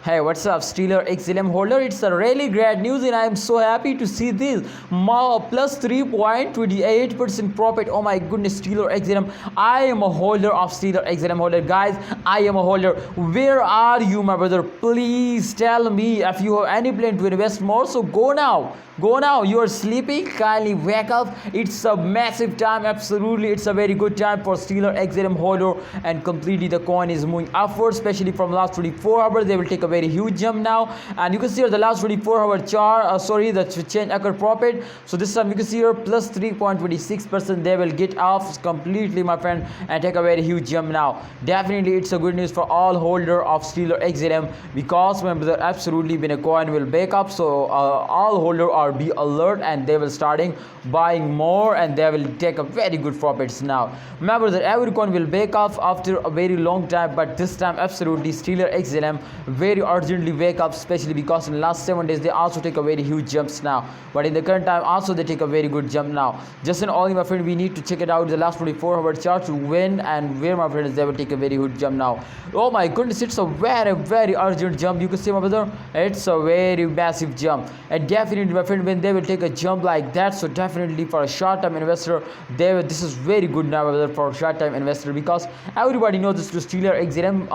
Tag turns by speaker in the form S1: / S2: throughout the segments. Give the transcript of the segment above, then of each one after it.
S1: Hey, what's up, Stellar XLM holder? It's a really great news, and I am so happy to see this. Plus 3.28% profit. Oh my goodness, Stellar XLM. I am a holder of Stellar XLM holder, guys. I am a holder. Where are you, my brother? Please tell me if you have any plan to invest more. So go now. Go now. You are sleeping. Kindly wake up. It's a massive time. Absolutely, it's a very good time for Stellar XLM holder, and completely the coin is moving upwards, especially from last 24 hours. They will take a very huge jump now, and you can see here the last 24-hour chart. The change occur profit. So this time you can see here plus 3.26%. They will get off completely, my friend, and take a very huge jump now. Definitely, it's a good news for all holder of Stellar XLM, because remember that absolutely when a coin will wake up, so all holder are be alert, and they will starting buying more, and they will take a very good profits now. Remember that every coin will wake up after a very long time, but this time absolutely Stellar XLM very urgently wake up, especially because in the last 7 days they also take a very huge jumps now, but in the current time also they take a very good jump now. Just in all, my friend, we need to check it out the last 24-hour chart to win, and where, my friends, they will take a very good jump now. Oh my goodness, it's a very urgent jump. You can see, my brother, it's a very massive jump, and definitely, my friend, when they will take a jump like that, so definitely for a short-term investor, this is very good now, my brother, for a short-term investor, because everybody knows this to Stellar XLM,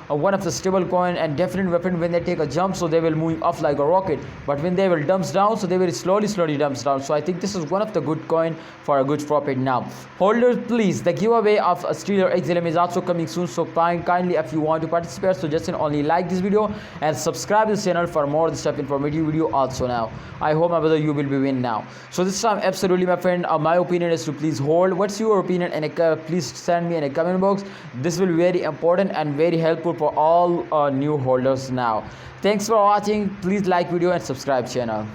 S1: one of the stable coin, and definitely, my friend, when they take a jump, so they will move off like a rocket, but when they will dumps down, so they will slowly dumps down. So I think this is one of the good coin for a good profit now. Holders, please, the giveaway of a Stellar XLM is also coming soon, so kindly, if you want to participate, so just only like this video and subscribe this channel for more this type informative video also now. I hope, my brother, you will be win now. So this time absolutely, my friend, my opinion is to please hold. What's your opinion? And please send me in a comment box. This will be very important and very helpful for all new holders now. Thanks for watching. Please like video and subscribe channel.